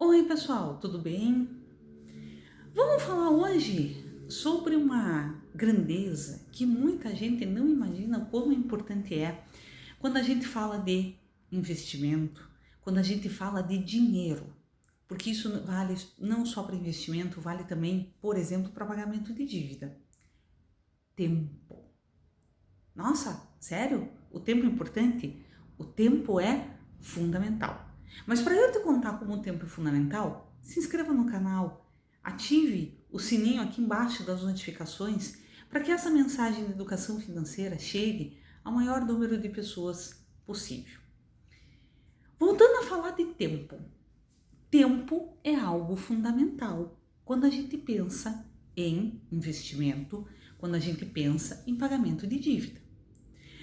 Oi, pessoal, tudo bem? Vamos falar hoje sobre uma grandeza que muita gente não imagina como importante é quando a gente fala de investimento, quando a gente fala de dinheiro, porque isso vale não só para investimento, vale também, por exemplo, para pagamento de dívida. Tempo. Nossa, sério? O tempo é importante? O tempo é fundamental. Mas para eu te contar como o tempo é fundamental, se inscreva no canal, ative o sininho aqui embaixo das notificações para que essa mensagem de educação financeira chegue ao maior número de pessoas possível. Voltando a falar de tempo. Tempo é algo fundamental quando a gente pensa em investimento, quando a gente pensa em pagamento de dívida.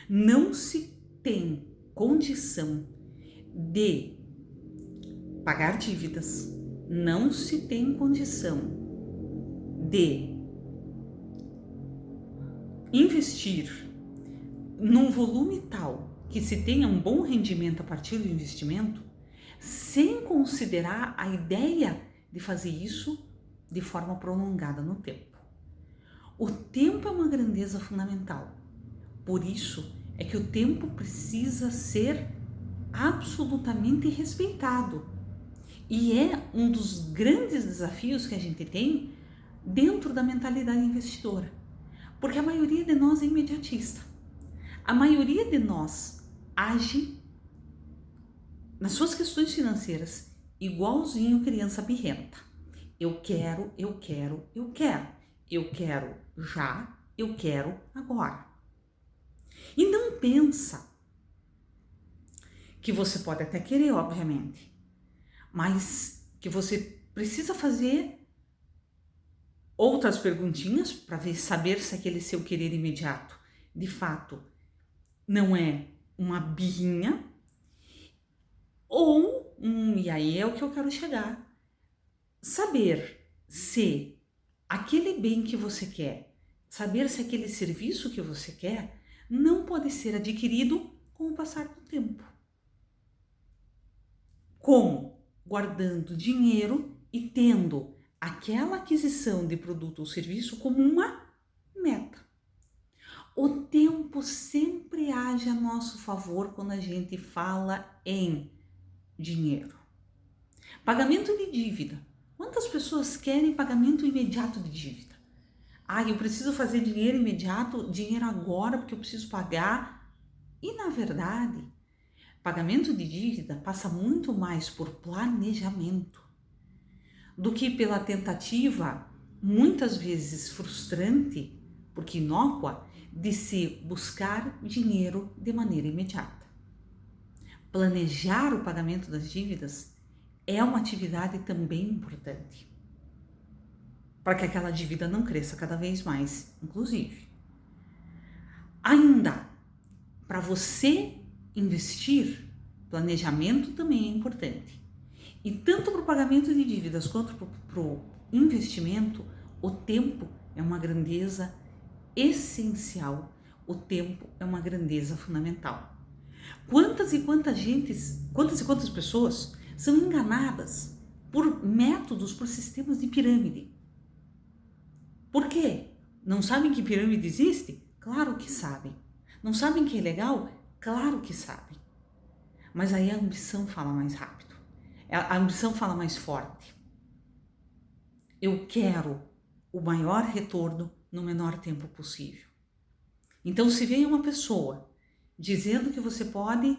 Não se tem condição de pagar dívidas, não se tem condição de investir num volume tal que se tenha um bom rendimento a partir do investimento, sem considerar a ideia de fazer isso de forma prolongada no tempo. O tempo é uma grandeza fundamental, por isso é que o tempo precisa ser absolutamente respeitado. E é um dos grandes desafios que a gente tem dentro da mentalidade investidora. Porque a maioria de nós é imediatista. A maioria de nós age nas suas questões financeiras igualzinho criança birrenta. Eu quero, eu quero, eu quero. Eu quero já, eu quero agora. E não pensa que você pode até querer, obviamente, mas que você precisa fazer outras perguntinhas para saber se aquele seu querer imediato, de fato, não é uma birrinha ou, e aí é o que eu quero chegar, saber se aquele bem que você quer, saber se aquele serviço que você quer não pode ser adquirido com o passar do tempo. Como? Guardando dinheiro e tendo aquela aquisição de produto ou serviço como uma meta. O tempo sempre age a nosso favor quando a gente fala em dinheiro. Pagamento de dívida. Quantas pessoas querem pagamento imediato de dívida? Eu preciso fazer dinheiro imediato, dinheiro agora porque eu preciso pagar. E na verdade, pagamento de dívida passa muito mais por planejamento do que pela tentativa, muitas vezes frustrante, porque inócua, de se buscar dinheiro de maneira imediata. Planejar o pagamento das dívidas é uma atividade também importante, para que aquela dívida não cresça cada vez mais, inclusive. Ainda, para você investir, planejamento também é importante. E tanto para o pagamento de dívidas quanto para o investimento, o tempo é uma grandeza essencial. O tempo é uma grandeza fundamental. Quantas e quantas pessoas são enganadas por métodos, por sistemas de pirâmide? Por quê? Não sabem que pirâmide existe? Claro que sabem. Não sabem que é legal? Claro que sabem. Mas aí a ambição fala mais rápido. A ambição fala mais forte. Eu quero o maior retorno no menor tempo possível. Então, se vem uma pessoa dizendo que você pode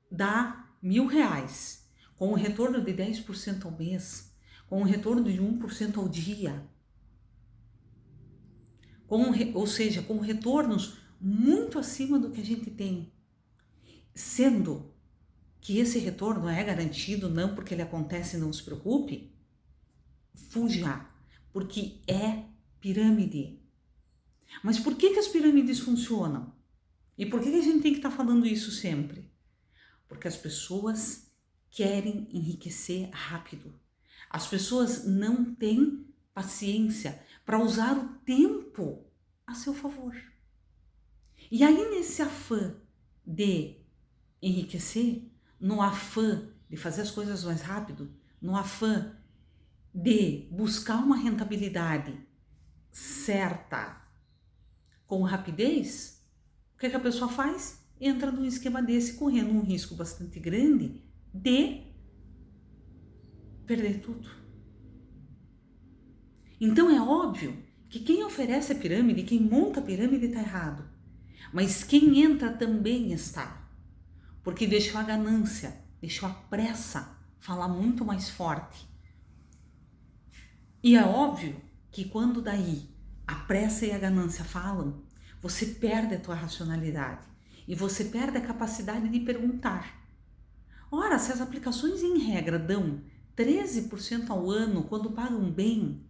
dar R$1.000 com um retorno de 10% ao mês, com um retorno de 1% ao dia, ou seja, com retornos muito acima do que a gente tem, sendo que esse retorno é garantido, não porque ele acontece, não se preocupe, fuja, porque é pirâmide. Mas por que as pirâmides funcionam? E por que a gente tem que estar falando isso sempre? Porque as pessoas querem enriquecer rápido. As pessoas não têm paciência para usar o tempo a seu favor. E aí, nesse afã de enriquecer, no afã de fazer as coisas mais rápido, no afã de buscar uma rentabilidade certa com rapidez, o que a pessoa faz? Entra num esquema desse, correndo um risco bastante grande de perder tudo. Então é óbvio que quem oferece a pirâmide, quem monta a pirâmide está errado, mas quem entra também está, porque deixou a ganância, deixou a pressa falar muito mais forte. E é óbvio que quando daí a pressa e a ganância falam, você perde a tua racionalidade e você perde a capacidade de perguntar. Ora, se as aplicações em regra dão 13% ao ano quando pagam bem,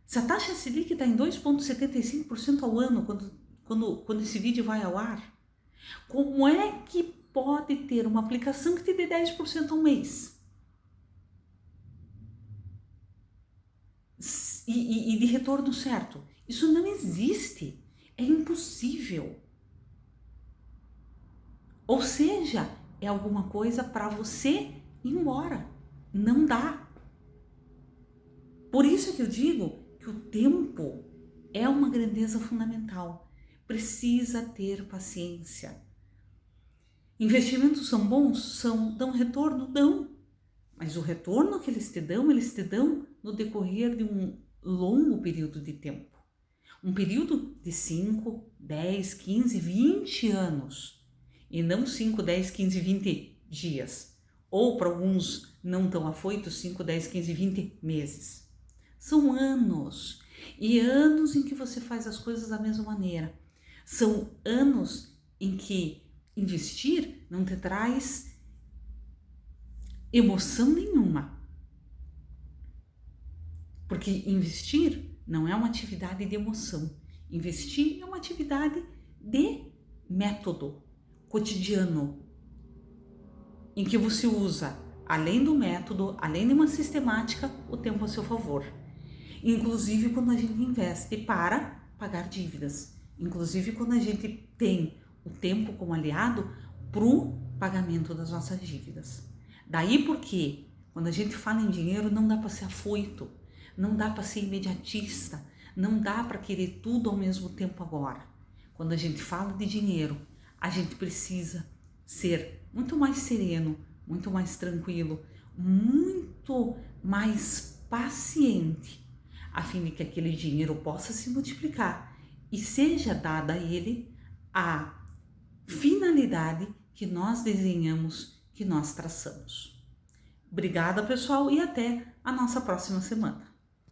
se a taxa Selic está em 2,75% ao ano quando esse vídeo vai ao ar, como é que pode ter uma aplicação que te dê 10% ao mês? E de retorno certo? Isso não existe, é impossível. Ou seja, é alguma coisa para você ir embora, não dá. Por isso que eu digo que o tempo é uma grandeza fundamental, precisa ter paciência. Investimentos são bons? Dão retorno? Dão. Mas o retorno que eles te dão no decorrer de um longo período de tempo. Um período de 5, 10, 15, 20 anos. E não 5, 10, 15, 20 dias. Ou para alguns não tão afoitos, 5, 10, 15, 20 meses. São anos. E anos em que você faz as coisas da mesma maneira. São anos em que investir não te traz emoção nenhuma. Porque investir não é uma atividade de emoção. Investir é uma atividade de método cotidiano, em que você usa, além do método, além de uma sistemática, o tempo a seu favor. Inclusive quando a gente investe para pagar dívidas. Inclusive quando a gente tem o tempo como aliado para o pagamento das nossas dívidas. Daí porque, quando a gente fala em dinheiro, não dá para ser afoito, não dá para ser imediatista, não dá para querer tudo ao mesmo tempo agora. Quando a gente fala de dinheiro, a gente precisa ser muito mais sereno, muito mais tranquilo, muito mais paciente, a fim de que aquele dinheiro possa se multiplicar e seja dada a ele a finalidade que nós desenhamos, que nós traçamos. Obrigada, pessoal, e até a nossa próxima semana.